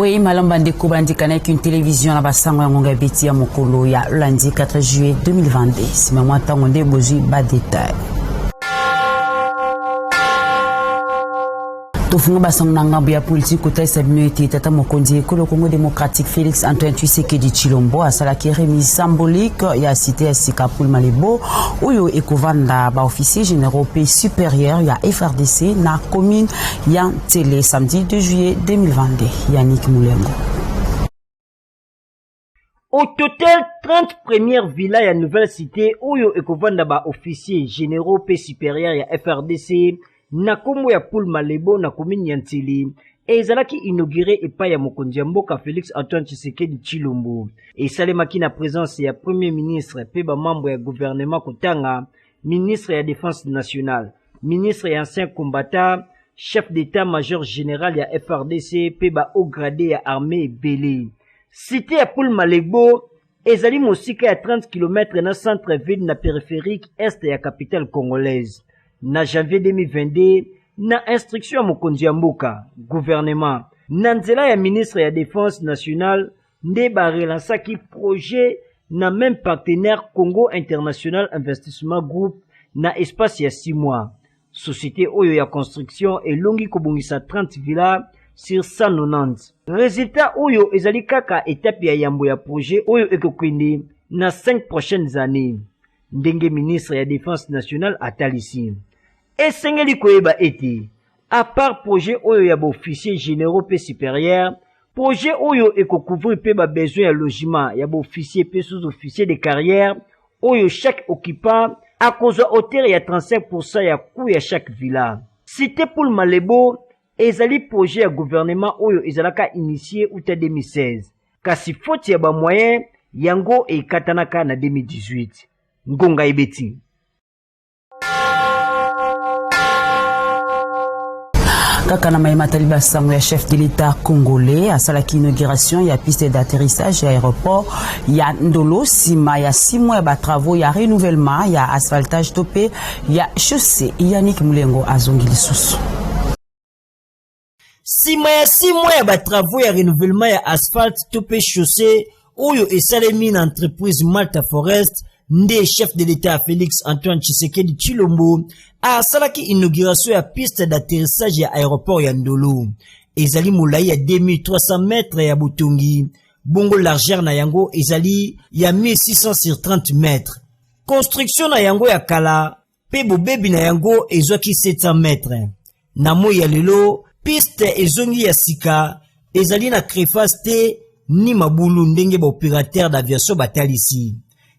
Oui, malamba ndeko bandikana qu'une télévision na basango ya ngonga beti ya mokolo ya lundi 4 juillet 2022. Sima mwata ngonde bozi ba détail. Tofunga basango na ngambo ya politique kota sabinoité tata mokonzi ekolo Congo démocratique Félix Antoine Tshisekedi Tshilombo asala ki remise symbolique ya cité ya Sikapul Malebo oyo ekovanda ba officiers généraux pays supérieurs ya FRDC na commune ya Télé samedi 2 juillet 2022. Yannick Moulengo. Au total, 30 premières villas ya nouvelle cité oyo ekovanda ba officiers généraux pays supérieurs ya FRDC na kombo ya Poul Malebo na commune ya Ntili ezalaki inauguré epai ya mokonzi ya mboka Félix Antoine Tshisekedi Tshilombo esalemaki na présence ya premier ministre pe ba membre ya gouvernement kotanga ministre ya défense nationale, ministre ya ancien combattant, chef d'état-major général ya FRDC pe ba haut gradé ya armée ebele. Cité ya Poul Malebo ezali mosika ya 30 km na centre-ville na périphérique est ya capitale congolaise. Na janvier 2022, na instruction ya mokonzi ya mboka, gouvernement, na nzela ya ministre ya défense nationale, nde ba relansaki projet na même partenaire Congo International Investissement Group na espace ya 6 mois. Société oyo ya construction elongi kobongisa 30 villas sur 190. Résultat oyo ezali kaka étape ya yambo ya projet oyo ekokende na 5 prochaines années. Ndenge ministre ya défense nationale atalisi. Esengeli koyeba ete, à part projet oyo ya ba officiers généraux pe supérieurs, projet oyo ekokouvrir pe ba besoin ya logement ya ba officiers pe sous-officiers de carrière, oyo chaque occupant a kozwa hauteur ya 35% ya coût ya chaque villa. Cité Poul Malebo, ezali projet ya gouvernement oyo ezalaka initié uta 2016. Kasi faute ya ba moyen, yango ekatanaka na 2018. Ngonga ebeti. Kaka na mayema taliba sango ya chef de l'État congolais asalaki inauguration ya piste d'atterrissage ya aéroport ya Ndolo sima ya 6 mois ba travaux ya renouvellement ya asphaltage topé ya chaussée. Yannick Moulengo azongi lisusu. Sima ya 6 mois ya ba travaux ya renouvellement ya asphalte topé chaussée oyo esalemi na entreprise Malta Forest nde chef de l'État Félix Antoine Tshisekedi Tshilombo asalaki inauguration ya piste d'atterrissage ya aéroport ya Ndolo. Ezali molai ya 2300 mètres ya butongi. Bongo largeur na yango ezali ya 1600 sur 30 mètres. Construction na yango ya kala pe bobebi na yango ezwaki 700 mètres. Na moi ya lelo piste ezongi ya sika ezali na crevasse te ni mabulu ndenge ba opérateur d'aviation batalisi.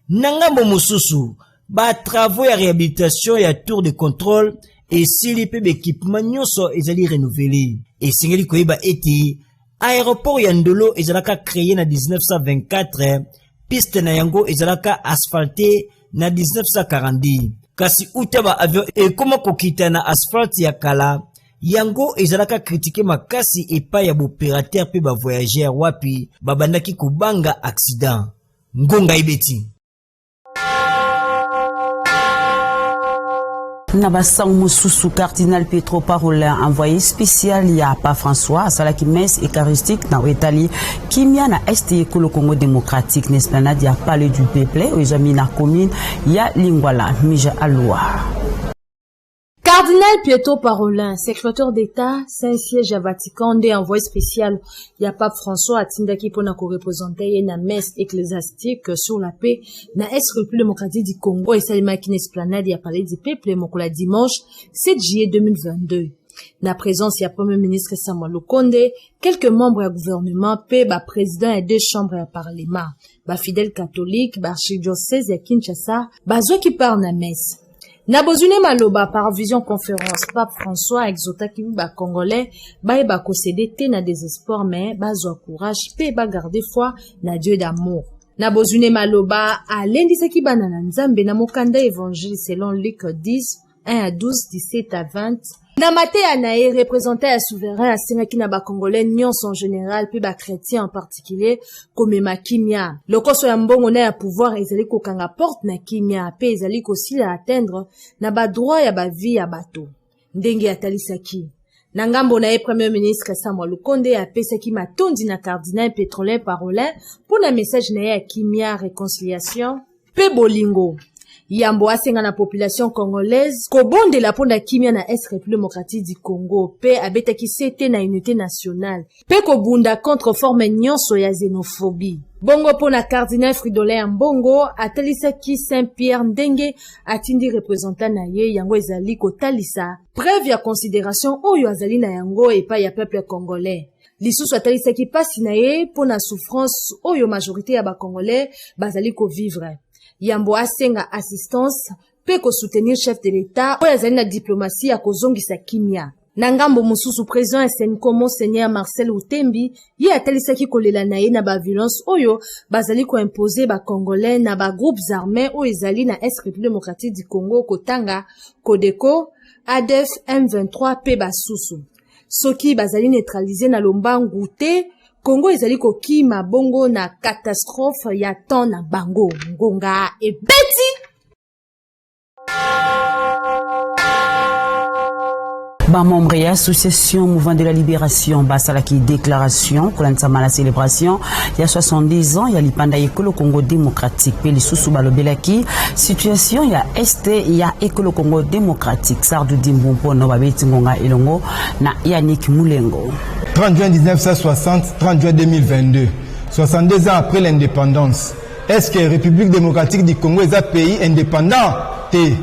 Nangambo mosusu ba travaux ya réhabilitation ya tour de contrôle et sili pe équipement nyonso ezali renouvelé. Et singeli koyeba ete aéroport ya Ndolo ezalaka créé na 1924, piste na yango ezalaka asphalté na 1940. Kasi uta ba avion ekoma kokita na asphalte ya kala yango ezalaka critiqué makasi epai ya opérateur pe ba voyageur wapi babandaki kubanga accident. Ngonga ibeti. Nabasang Moussousou cardinal Petro Parolin envoyé spécial ya Papa François à Salaki messe eucharistique na Italie kimia na este Kolo Congo démocratique n'esplanade ya palais du peuple aux amis na commune ya Lingwala Mija Aloua. Cardinal Pietro Parolin, secrétaire d'État, Saint-Siège à Vatican, nde envoyé spécial ya Pape François atindaki pona ko représenter na messe ecclésiastique sur la paix na Est République démocratique du Congo et salimaki na esplanade ya palais du peuple mokola dimanche 7 juillet 2022. Na présence ya premier ministre Samuel Lukonde, quelques membres du gouvernement pe ba président et 2 chambres ya parlement, ba fidèles catholiques, ba archidiocèse ya Kinshasa, ba zo qui parle na messe. Nabozune maloba par vision conférence Pape François exhorta ki ba congolais ba ba concéder te na désespoir mais ba zo courage pe ba garder foi na Dieu d'amour. Nabozune maloba alendisa ki bana na Nzambe na mokanda évangile selon Luc 10 1 à 12 17 à 20. Na mate anae représenté à souverain à Sénaki na ba congolais nyonso en général puis ba chrétien en particulier comme makimia. Lokoso ya mbongo na ya pouvoir ezali ko kanga porte na kimia pe ezali ko sila atteindre na ba droit ya ba vie ya bato. Ndenge atalisaki. Na ngambo na ye premier ministre Samuel Lukonde apesaki matondi na cardinal Pétrolin Parolin pour na message na ye ya kimia réconciliation pe bolingo. Yambo asenga na population congolaise kobondela ponda kimia na Est République démocratique du Congo pe abetaki sete na unité nationale pe kobunda contre forme nyonso ya xénophobie. Bongo pona cardinal Fridolin Mbongo atalisaki Saint-Pierre ndenge atindi représentant na ye yango ezali kotalisa preuve ya considération oyo azali na yango epai ya peuple congolais. Lisusu atalisaki pasi na ye pona souffrance oyo majorité ya ba congolais bazali ko vivre. Yambo asenga assistance pe ko soutenir chef de l'État oyo azali na diplomatie ya kozongisa kimia. Na ngambo mususu président SNCO Monseigneur Marcel Utembi ye atalisaki kolela na ye na ba violence oyo bazali ko imposer ba congolais na ba groupes armés oyo ezali na Est République démocratique du Congo Kotanga, Codeco, ADF M23 pe basusu. Soki bazali neutraliser na lombangu te Congo ezali kokima bongo na catastrophe ya temps na bango ngonga ebeti. Membre ya association Mouvement de la Libération basalaki déclaration kolansama la célébration il y a 70 ans ya lipanda ekolo Congo démocratique pe lisusu balobelaki situation ya este ya ekolo Congo démocratique Sardu Dimbompo no babeti ngonga elongo na Yannick Moulengo. 30 juin 1960, 30 juin 2022, 62 ans après l'indépendance. Est-ce que la République démocratique du Congo est un pays indépendant? Et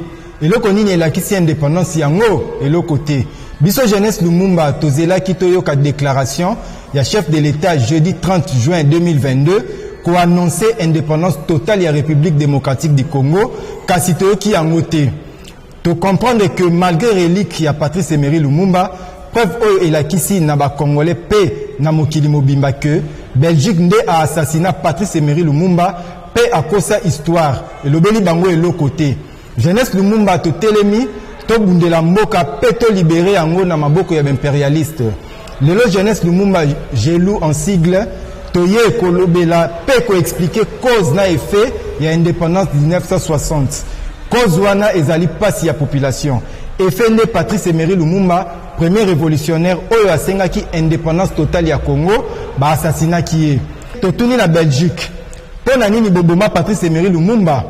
le koni est la kisi indépendance yango et le côté. Biso jeunesse Lumumba tozela kitoyo ka déclaration ya chef de l'État jeudi 30 juin 2022 ko annoncer indépendance totale ya République démocratique du Congo kasi toyo ki yango te. To comprendre que malgré relique ya Patrice Emery Lumumba preuve oyo elakisi na ba congolais pe na mokili mobimba que Belgique nde a assassiné Patrice Emery Lumumba pe akosa histoire elobeli bango eloko te. Jeunesse Lumumba to telemi to bundela mboka pe to libéré yango na maboko ya impérialiste. Lelo jeunesse Lumumba gelou en sigle to ye kolobela pe ko expliquer cause na effet ya indépendance 1960. Cause wana ezali pasi ya population. Effet ne Patrice Emery Lumumba premier révolutionnaire oyo asengaki indépendance totale ya Congo ba assassinaki ye. To tuni na Belgique. Pona nini boboma Patrice Emery Lumumba?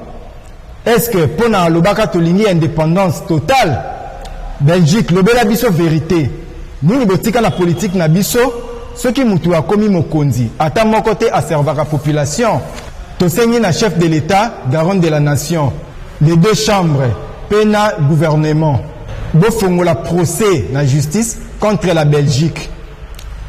Est-ce que pour na lobaka tolingi indépendance totale Belgique lobela biso vérité nini botika na politique na biso soki mutu akomi mokonzi ata moko te aservaka population tosengi na chef de l'État garant de la nation les deux chambres pena gouvernement bofongola procès na justice contre la Belgique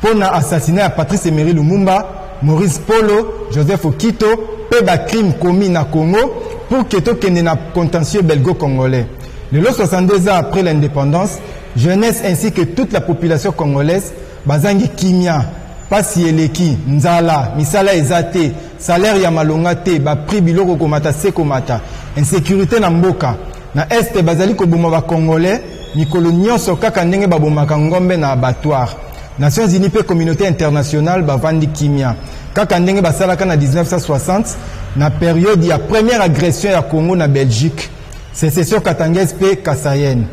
pour na assassiner à Patrice Emery Lumumba Maurice Polo Joseph Okito pe ba crime commis na Congo pour que tout kende na contentieux belgo-congolais. Le 62 ans après l'indépendance, jeunesse ainsi que toute la population congolaise, bazangi kimia, pasi eleki, nzala, misala ezate, salaire ya malonga te, ba prix biloko komata sekomata, insécurité na mboka. Na este bazali ko boma ba congolais, mikolo nyonso kaka ndenge ba bomaka ngombe na abattoir. Nations Unies pe communauté internationale bavandi kimia. Kaka ndenge basalaka na 1960 na période ya première agression ya Congo na Belgique sécession katangese pe kasayenne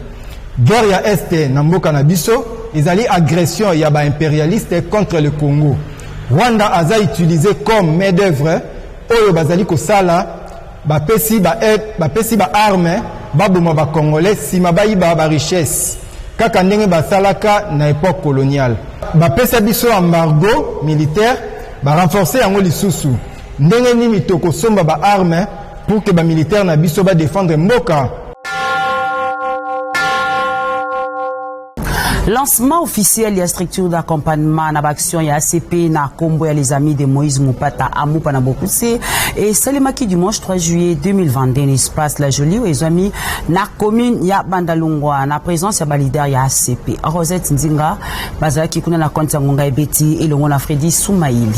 guerre ya este na mboka na biso ezali agression ya ba impérialiste contre le Congo. Rwanda aza utilisé comme main d'œuvre oyo bazali kosala bapesi ba arme baboma ba congolais sima bayiba ba richesse kaka ndenge basalaka na époque coloniale. Bapesa biso embargo militaire ba renforcer yango lisusu ndenge nini tokosomba ba arme pour que ba militaire na biso ba défendre mboka. Lancement officiel ya structure d'accompagnement na action ya ACP na Kombo ya les amis de Moïse Moupata Amupa na Bokuse et Salemaki dimanche 3 juillet 2022 espace la Jolie aux amis na commune ya Bandalungwa na présence ya leader ya ACP Rosette Nzinga bazaki kuna na konti ya ngonga ebeti elongo na Freddy Soumaili.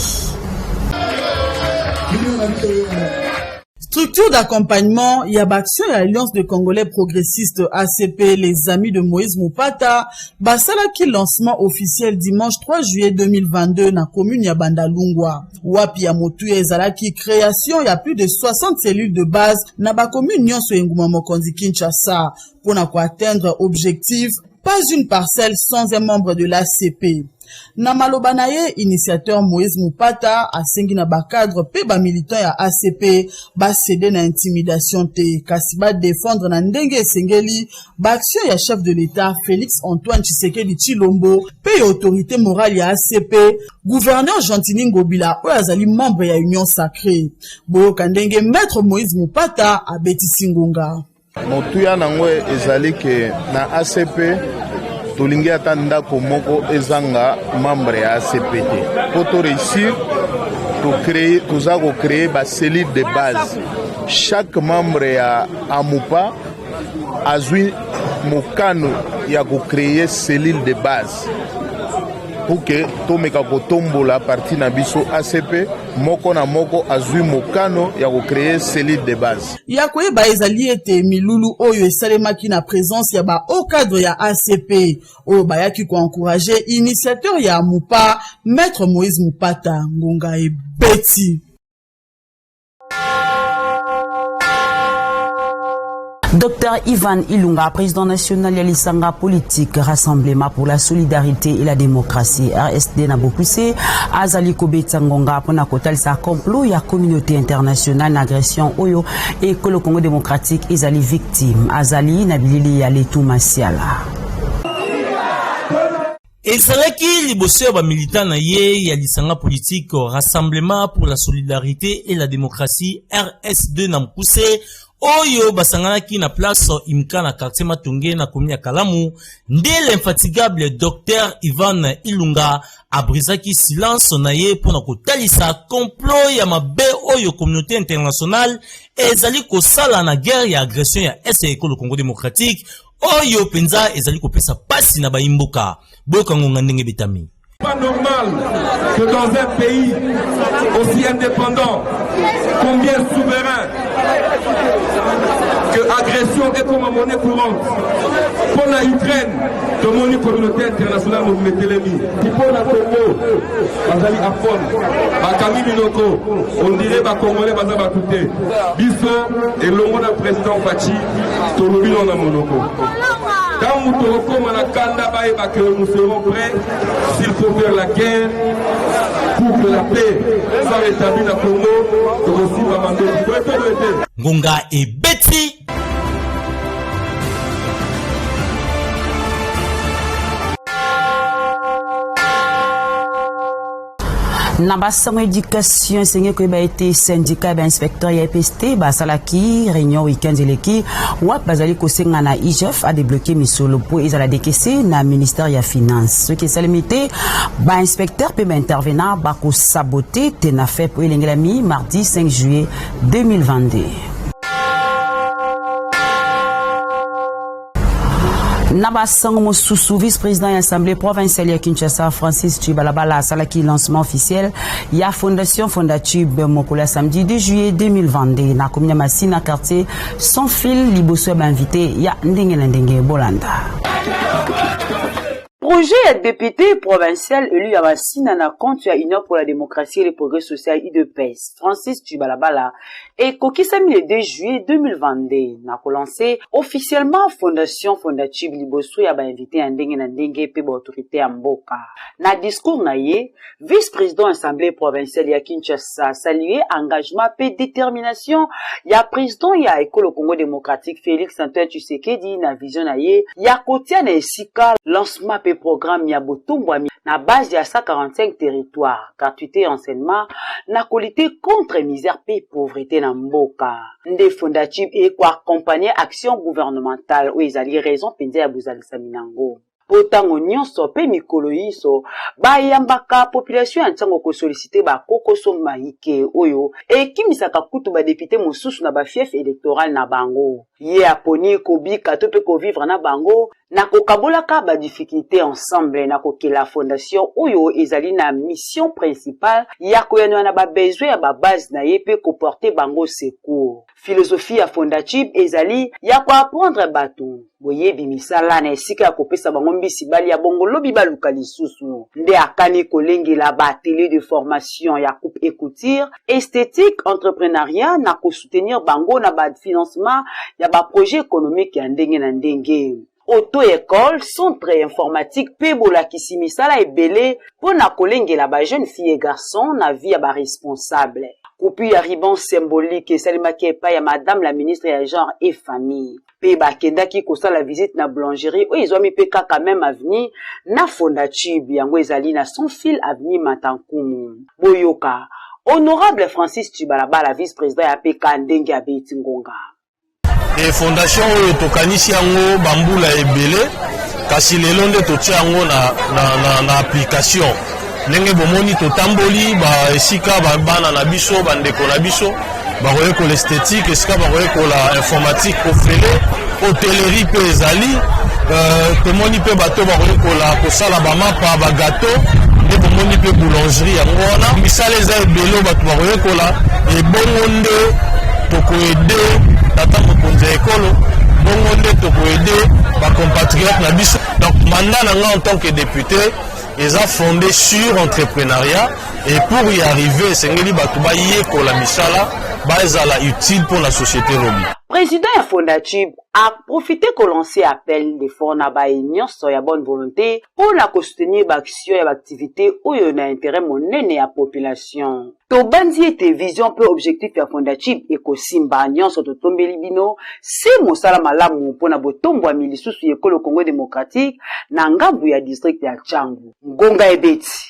Structure d'accompagnement ya baction ya Alliance de Congolais progressistes ACP les amis de Moïse Moupata basalaki lancement officiel dimanche 3 juillet 2022 na commune ya Bandalungwa. Wapi ya motu ya ezalaki création ya plus de 60 cellules de base na ba commune nyonso enguma mokonzi Kinshasa pour na ko atteindre objectif pas une parcelle sans un membre de l'ACP. Na maloba na ye, initiateur Moïse Mupata asengi na bakadre pe ba militant ya ACP ba céder na intimidation te kasi ba défendre na ndenge esengeli ba action ya chef de l'État Félix Antoine Tshisekedi Tshilombo pe autorité morale ya ACP gouverneur Gentini Ngobila oyo azali membre ya Union Sacrée. Boyoka ndenge maître Moïse Mupata abetisi ngonga. Motuya nango ezali ke na ACP tolingi ata ndako moko ezanga membre ya ACP te. Po to réussir toza kocréer ba cellule de base. Chaque membre ya AMUPA azwi mokano ya kocréer cellule de base pour que tomeka kotombola parti na biso ACP moko na moko azwi mokano ya kocréer cellule de base. Ya koyeba ezali ete milulu oyo esalemaki na présence ya ba haut cadre ya ACP oyo bayaki ko encourager initiateur ya AMUPA maître Moïse Mupata ngonga ebeti. Dr Ivan Ilunga, président national ya lisanga politique Rassemblement pour la solidarité et la démocratie RSD na bokuse azali kobeta ngonga pona kotalisa complot ya communauté internationale na agression oyo et que le Congo démocratique ezali victime azali na bilili ya letu masiala. Ezalaki liboso ya militant na ye ya lisanga politique Rassemblement pour la solidarité et la démocratie RS2 na mkuse oyo basanganaki na place imka na quartier Matonge na commune ya Kalamu nde l'infatigable Dr Ivan Ilunga abrisaki silence na ye pona kotalisa complot ya mabe oyo communauté internationale ezali kosala na guerre ya agression ya est le Congo démocratique oyo penza ezali kopesa pasi na baimboka boyoka ngonga ndenge betami. Pas normal que dans un pays aussi indépendant, combien souverain, que agression est comme monnaie courante. Pour la Ukraine, de mon communauté internationale, vous mettez les mis. Pour la Congo, Bazali Afon, Bakami Minoko, on dirait Bakongolais Bazaba Touté. Bisso et le monde président Fachi, Tolobino na Monoko. Quand nous serons prêts, s'il faut faire la guerre, pour que la paix soit rétablie dans le Congo, nous aussi va demander. Ngonga et Betty. Na basango éducation senye ko ba été syndicat ba inspecteur ya EPST ba salaki réunion week-end eleki wa bazali ko senga na IGF a débloquer misolo po ezala décaissé na ministère ya finance ce qui est limité ba inspecteur peut intervenir ba ko saboter tena fait pour elengelami mardi 5 juillet 2022. Nabasango Mosusu, vice-président de l'Assemblée provinciale de Kinshasa, Francis Tchibalabala, salaki lancement officiel, ya Fondation Fondatube Mokola samedi 2 juillet 2022. Na commune Massina, quartier sans fil, liboso invité, ya Ndenge Bolanda. Projet ya député provincial élu à Massina na compte ya Union pour la démocratie et le progrès social UDPS, Francis Tchibalabala, et kokisami le 2 juillet 2022 na lancé officiellement Fondation Fondatube liboso ya ba invité ya ndenge pe ba autorité ya mboka. Na discours na ye, vice-président assemblée provinciale ya Kinshasa salué engagement pe détermination ya président ya école Congo démocratique Félix Antoine Tshisekedi na vision na ye ya kotia na esika lancement pe programme ya botumbwa na base ya 145 territoires, gratuité enseignement, na qualité contre misère pe pauvreté na mboka. Nde Fondatube et ko accompagner action gouvernementale ou ezali raison penza ya bozalisa minango. Potango nyonso pe mikolo yiso bayambaka population ya ntango ko solliciter ba kokoso maike oyo ekimisaka kutu ba député mosusu na ba fief électoral na bango ye aponi kobika to pe ko vivre na bango na kokabolaka ba difficulté ensemble na kokela fondation oyo ezali na mission principale ya koyana na ba besoin ya ba base na ye pe ko porter bango secours. Philosophie ya Fondatube ezali ya ko apprendre bato boyebi misala na esika ya kopesa bango mbisi bali ya bongo lobi baluka lisusu nde akani kolengela ba atelier de formation ya coupe et couture esthétique entrepreneuriat na ko soutenir bango na ba financement ya ba projet économique ya ndenge na ndenge. auto-école, centre informatique, pe bolakisi misala ebele pour na kolengela ba jeune fille et garçon na vie ba responsable. Coupi ya ribbon symbolique salimaki epai ya madame la ministre ya genre et famille. Pe bakendaki kosala visite na boulangerie o ezwami pe kaka même avenir na Fondatube yango ezali na son fil avenir Matankumu. Boyoka Honorable Francis Tubalabala, vice-président ya PK ndenge abeti ngonga. Et fondation oyo tokanisi yango bambula ebele kasi lelo nde totia yango na application. Ndenge bomoni totamboli ba esika bana na biso bandeko na biso bakoye ko l'esthétique esika bakoye ko la informatique ofele hôtellerie pe ezali tomoni pe bato bakoye ko la kosala ba mapa ba gâteau nde bomoni pe boulangerie yango wana misala eza ebele bato bakoye ko la ebongo nde tokoede tata mokonzi ya ekolo bongo nde tokoede ba compatriotes na biso. Donc mandat nanga en tant que député ils ont fondé sur entrepreneuriat et pour y arriver, Sengeli Batouba Yeko la misala, bazala utile pour la société lobby. Président ya Fondatube a profité qu'on lance appel des fonds na ba union sur ya bonne volonté pour la soutenir l'action et l'activité où il y a intérêt monene ya population. To bandi ete vision peu objectif ya Fondatube et ko simba union sur to tombeli bino, c'est mosala malamu pona botombo ya milisusu ekolo Congo démocratique na ngambu ya district ya Changu. Ngonga ebeti.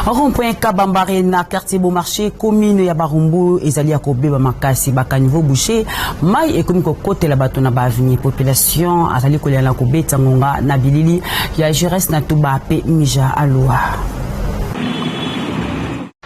Rond-point Kabambare na quartier Beaumarchais, commune ya Barumbu, ezali ya kobeba makasi baka niveau boucher, mai ekomi ko kote la bato na ba avenir population azali ko liana ko beta ngonga na bilili ya Jures na tuba pe mija aloa.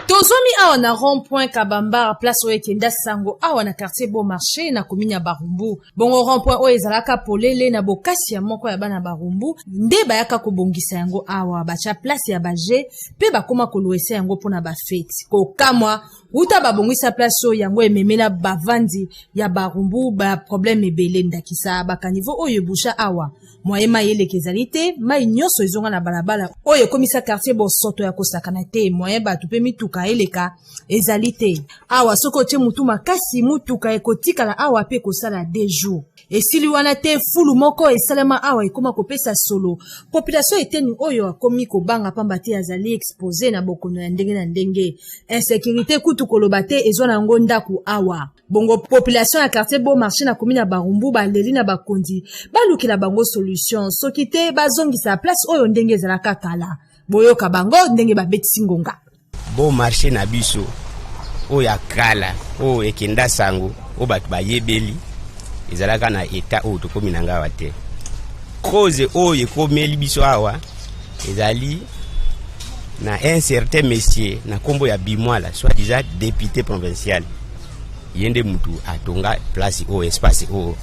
Tozomi awa na rond-point Kabambara place oyo ekenda sango awa na quartier Beaumarchais na commune ya Barumbu. Bongo rond-point oyo ezalaka polele na bokasi ya moko ya bana Barumbu nde bayaka kobongisa yango awa bacha place ya baje pe bakoma koluesa yango pona ba fete. Kokamwa uta babongisa place oyo yango ememela bavandi ya Barumbu ba problème ebele ndakisa baka niveau oyo busha awa. Moyema yele kezalite mai nyonso ezonga na balabala oyo komisa quartier bosoto ya kosakana te moyen batu pe mituka eleka ezalite awa soko tie mutu makasi mutuka ekotikala awa pe kosala 2 jours esili wana te fulu moko esalema awa ekoma kopesa solo population eteni oyo akomi kobanga pamba te azali exposé na bokono ya ndenge na ndenge insécurité kutu koloba te ezwana ngo ndaku awa bongo population ya quartier Beaumarchais na commune ya Barumbu baleli na bakondi balukela bango solution soki te bazongisa place oyo ndenge ezalaka kala boyoka bango ndenge babetisi ngonga. Beaumarchais na biso oyo akala oyo ekenda sango oyo bato bayebeli ezalaka na eta oyo tokomi na ngawa te cause oyo ekomeli biso awa ezali na un certain monsieur na kombo ya Bimwala soit déjà député provincial yende mutu atonga place oyo espace oyo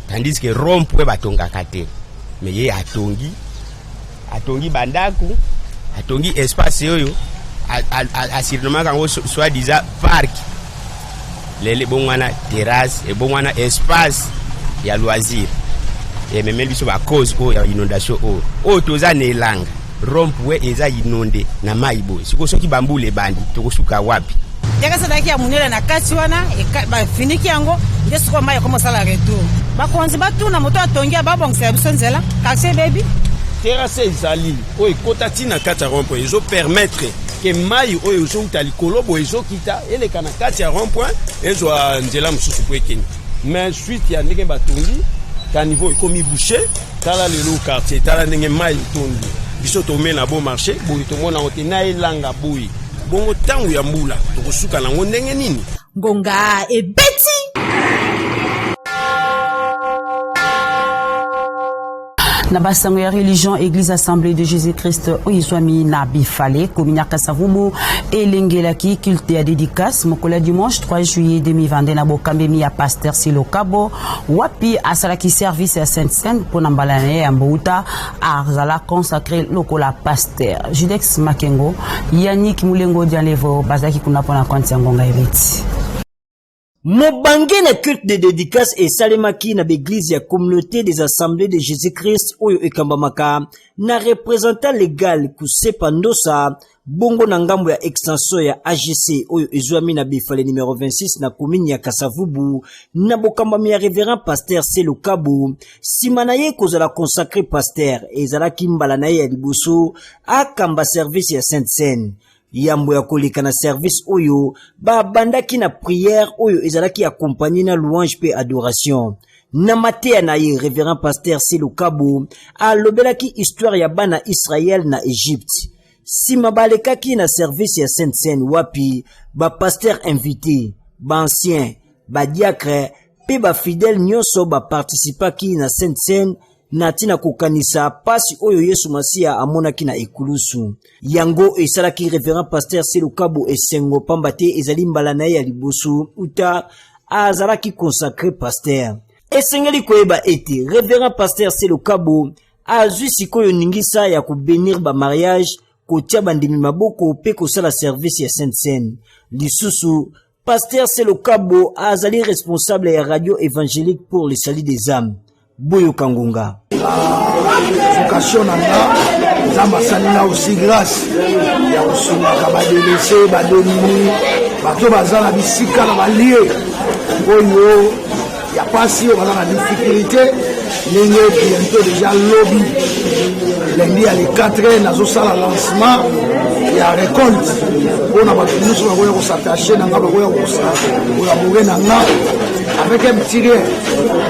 tandis que rond-point batongaka te mais ye atongi bandaku atongi espace oyo assurement kango soit disant parc lele bongwana terrasse et bongwana espace ya loisir et même biso ba cause o ya inondation o toza ne langa rompwe eza inonde na maibo siko soki bambule bandi tokosuka wapi yaka sadaki ya munela na kati wana ba finiki yango nde siko mai comme ça la retour ba konzi batuna moto atongia babongisa biso nzela taxi baby terrasse ezali o ekotati na kati ya rompwe ezo permettre que mai oyo ezouta likolo bo ezokita eleka na kati ya rond-point ezwa nzela mususu po ekeni mais suite ya ndenge batongi ka niveau ekomi bouché tala lelo quartier tala ndenge mai tondi biso tome na Beaumarchais boyi tomona ote na elanga boyi bongo tangu ya mbula tokosuka nango ndenge nini ngonga ebeti. Na basango ya religion église assemblée de Jésus-Christ oyizwami na bifale commune ya Kasavubu elengelaki culte ya dédicace mokola dimanche 3 juillet 2022 na bokambemi ya pasteur Silo Kabo wapi asalaki service ya Sainte-Seine pona mbalane ya mbouta azala consacré lokola pasteur Judex Makengo Yannick Mulengo Dialevo bazaki kuna pona konti ya ngonga ebeti. Mobange na culte de dédicace et salemaki na l'église ya communauté des assemblées de Jésus-Christ oyo ekambamaka na représentant légal Kusepa Ndosa bongo na ngambo ya extension ya AGC oyo ezwami na bifale numéro 26 na commune ya Kasavubu na bokambami ya révérend pasteur Selo Kabo sima na ye kozala consacré pasteur ezalaki mbala na ye ya liboso akamba service ya Sainte Seine. Yambo ya koleka na service oyo ba bandaki na prière oyo ezalaki accompagné na louange pe adoration. Na matea na ye révérend pasteur Selo Kabo alobelaki histoire ya bana Israël na Égypte. Sima balekaki na service ya Sainte Seine wapi ba pasteur invité, ba ancien, ba diacre pe ba fidèle nyonso ba participaki na Sainte Seine na tina kokanisa pasi oyo Yesu Masia amonaki na ekulusu. Yango esalaki révérend pasteur Selo Kabo esengo pamba te ezali mbala na ye ya liboso uta azalaki consacré pasteur. Esengeli koyeba ete révérend pasteur Selo Kabo azwi sikoyo ningisa ya kubénir ba mariage kotia bandimi maboko pe kosala service ya Sainte Seine. Lisusu pasteur Selo Kabo azali responsable ya radio évangélique pour le salut des âmes. Boyo Kangunga. Vocation nanga nzamba salina aussi grâce ya kosunga ba délaissé ba domini bato bazala bisika na balie oyo ya pasi o bazala difficulté ndenge bientôt déjà lobby lundi à les 4 nazo sala lancement ya récolte ona bato nyonso bakoya kosatache nanga bakoya kosabore nanga avec un petit rien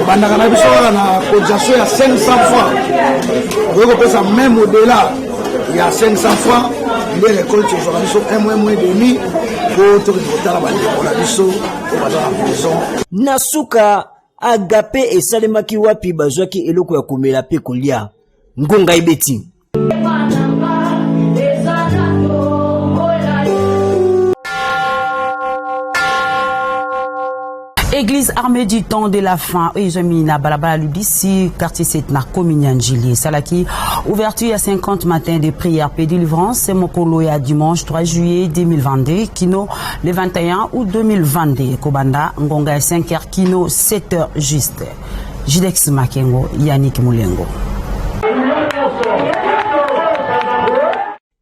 bandaka na biso na cotisation ya 500 francs oyo pesa même au-delà il y a 500 francs les récoltes aujourd'hui biso un mois et demi pour tout le bande pour la biso pour la maison nasuka agape esalemaki wapi bazwaki eloko ya komela pe kolia ngonga ibeti. Église armée du temps de la fin, Ejamina Balabala Lubisi, quartier 7 na commune Njili. Salaki, ouverture à 50 matins de prière et délivrance, c'est Mokolo ya dimanche 3 juillet 2022, Kino le 21 août 2022, Kobanda, Ngonga 5h, Kino 7h juste. Jidex Makengo, Yannick Moulengo.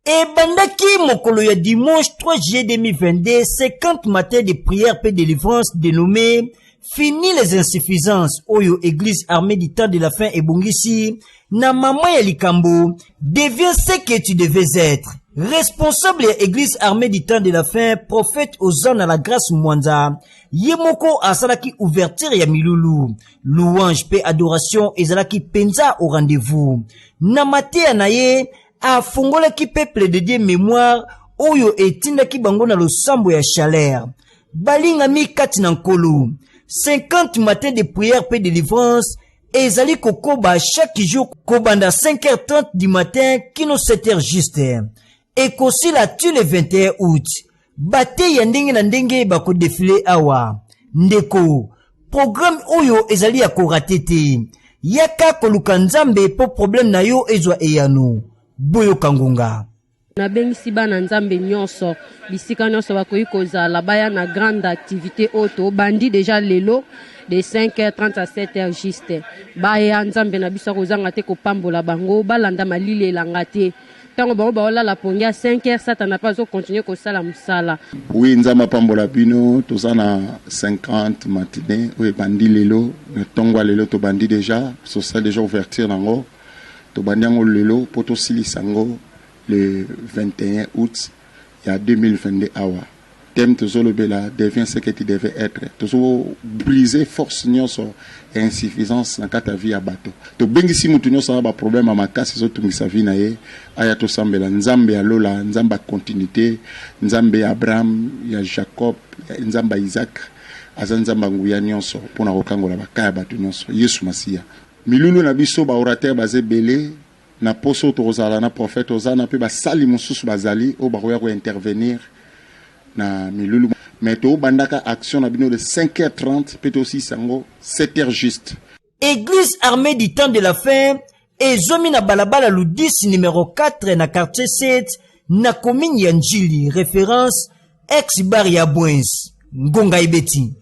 Et bandaki mokolo ya dimanche 3 juillet 2022, 50 matins de prière et de délivrance dénommé Fini les insuffisances oyo église armée du temps de la fin et bongisi na mama ya likambo deviens ce que tu devais être. Responsable ya église armée du temps de la fin, prophète Ozana la grâce Mwanza, yemoko asalaki ouverture ya milulu, louange pe adoration ezalaki penza au rendez-vous. Na matea na ye a fongolaki peuple de Dieu mémoire oyo etindaki bango na losambo ya chaleur. Balingami kati na nkolo. 50 matins de prière pe de délivrance ezali kokoba chaque jour kobanda 5h30 du matin kino 7h juste. Ekosi la tu le 21 août. Bate ya ndenge na ndenge bako défilé awa. Ndeko. Programme oyo ezali ya koratete. Yaka koluka nzambe po problème na yo ezwa eyano. Boyo Kangunga. Nabengisi bana nzambe nyonso bisika nyonso bakoyi kozala baya na grande activité auto bandi déjà lelo de 5h30 à 7h juste baya nzambe na biso kozanga te kopambola bango balanda malile elanga te tango bango baolala pongi ya 5h satana pas continuer kosala musala. Oui, nzamba pambola bino tozana 50 matinée oui bandi lelo tongo lelo to bandi déjà so ça déjà ouverture nango to bandi ngo lelo poto silisango le 21 août, il y a 2022 awa. Thème de bela devient ce que tu devais être. Toujours briser force nyonso et insuffisance dans ta vie à bateau. To bengisi mutu nyonso ba problème à makasi zo tungisa vie na ye aya to sambela nzambe ya lola nzamba continuité nzambe Abraham ya Jacob nzamba Isaac azanzamba nguya nyonso pona kokangola bakaya bato nyonso Yesu Masia. Milulu na biso ba orateur bazé belé na poso tozala na prophète ozana pe basali mususu bazali o bakoya ko intervenir na milulu mais to bandaka action na bino de 5h30 peut aussi sango 7h juste. Église armée du temps de la fin et zomi na balabala lu 10 numéro 4 na quartier 7 na commune ya Njili référence ex bar ya Bwens Ngonga Ibeti.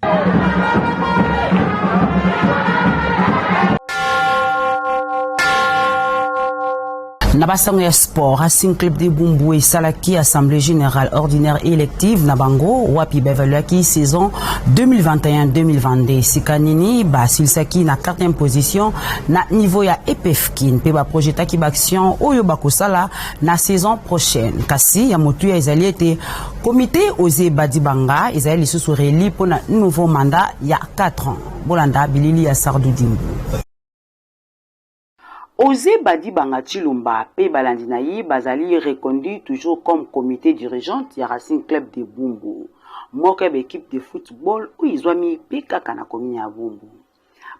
Nabasango ya sport, Racing Club de Bumbu et Salaki, Assemblée Générale Ordinaire Élective, Nabango, Wapi Bevaluaki, saison 2021-2022. Sikanini, Silsaki na 4e position, na niveau ya EPFKIN, Peba Projeta Kibaction, Oyo Bakosala, na saison prochaine. Kasi, Yamotu ya Izali était comité Ose Badibanga, Izali sous réélu pour un nouveau mandat il y a 4 ans. Bolanda, Bilili ya Sardoudimbu. Ose Badibanga Chilumba, Pe Balandinaï, Bazali reconduit toujours comme comité dirigeante ya Racing Club de Bumbu. Mokeb équipe de football où ils ont mis Peka Kanakomi à Bumbu.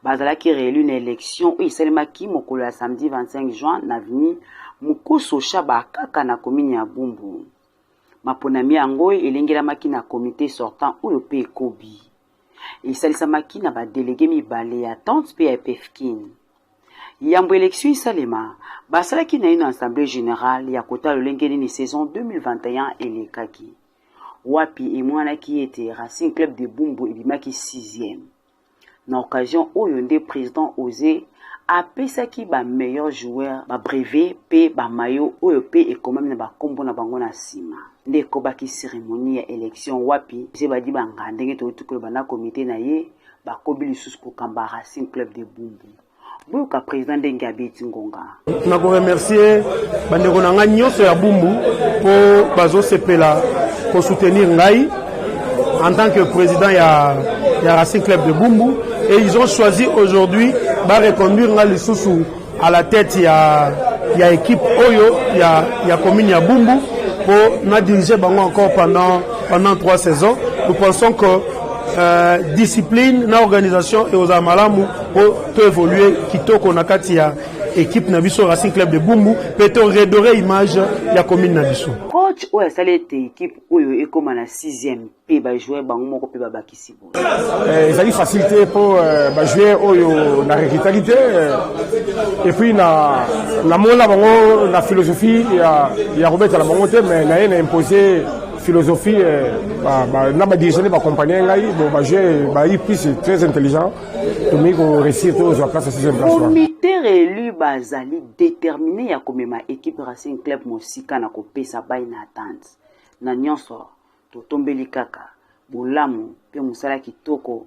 Bazala qui réélu une élection où il s'est maki mokolo ya samedi 25 juin n'avenue Mukoso Shabaka Kanakomi à Bumbu. Maponami Angoy elengela maki na comité sortant où le P Kobi. Et salisamaki na ba délégué mi balé à tante PFKIN. Yambo élection Salema, basalaki na une assemblée générale ya kota lolengeni ni saison 2021 elekaki. Wapi et mwana qui était Racing Club de Bumbu ebimaki 6e. Na occasion oyonde président Osé a pesaki ba meilleur joueur, ba brevet pe ba maillot OEP et quand même na ba kombo na bango na sima. Ndeko baki cérémonie ya élection wapi, zebadi banga ndenge to tukolo bana comité na ye ba kobili susko kamba Racing Club de Bumbu. Boka président Dengabi Tingonga. Je remercier bandeko na nga nyonso ya Bumbu pour bazo sepela pour soutenir ngai en tant que président ya Racing Club de Bumbu et ils ont choisi aujourd'hui de reconduire ngai lisusu à la tête ya équipe Oyo ya commune ya Bumbu pour na diriger bango encore pendant 3 saisons. Nous pensons que discipline na organisation et aux amalamu pour évoluer kitoko na kati ya équipe na biso Racing Club de Bumbu peut redorer image ya commune na biso. Coach oya salete équipe oyo ekoma na 6e pe ba jouer bango moko pe ba bakisi bo. Ezali facilité pour ba jouer oyo na régularité et puis na mona bango la philosophie ya Robert la bango te mais na imposer philosophie na ba dirigeant ba compagnie ngai bo ba jouer ba plus très intelligent to me ko réussir to zo place 6e place. Comité réélu bazali déterminé ya komema équipe Racing Club mosika na kopesa bai na attente na nyonso to tombeli kaka bolamu pe musala kitoko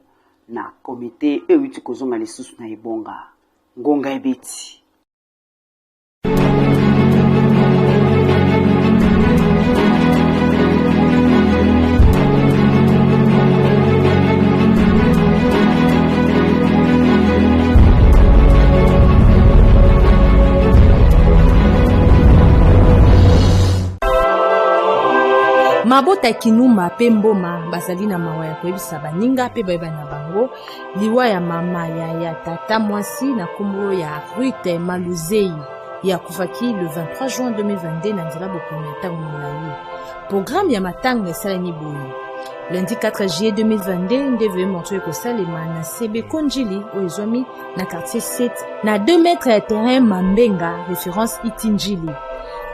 na comité euti kozonga lisusu na ibonga ngonga ebeti. Mabota kinuma pe mboma bazali na mawa ya koyebisa baninga pe bayeba na bango liwa ya mama ya tata mwasi na kombo ya Ruth Maluzei ya kufaki le 23 juin 2022 na nzela bokomi ya ntango molayi. Programme ya matanga esalani boye. Lundi 4 juillet 2022 ndeve monto ekosalema na sebe konjili oyo ezwami na quartier 7 na 2 mètres ya terrain Mambenga référence Itinjili.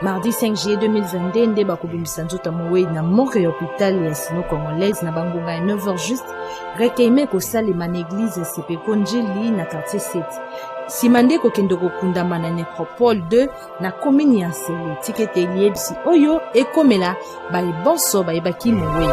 Mardi 5 juillet 2022, nde bakobimisa nzota mowe na moko ya hôpital ya sino congolaise na bangonga ya 9h juste rekeime kosalema na église Sepeko Njili na quartier 7. Simande kokende kokundama na nécropole 2 na commune ya Nsele tikete liebisi oyo ekomela baye bonso bayebaki mowe.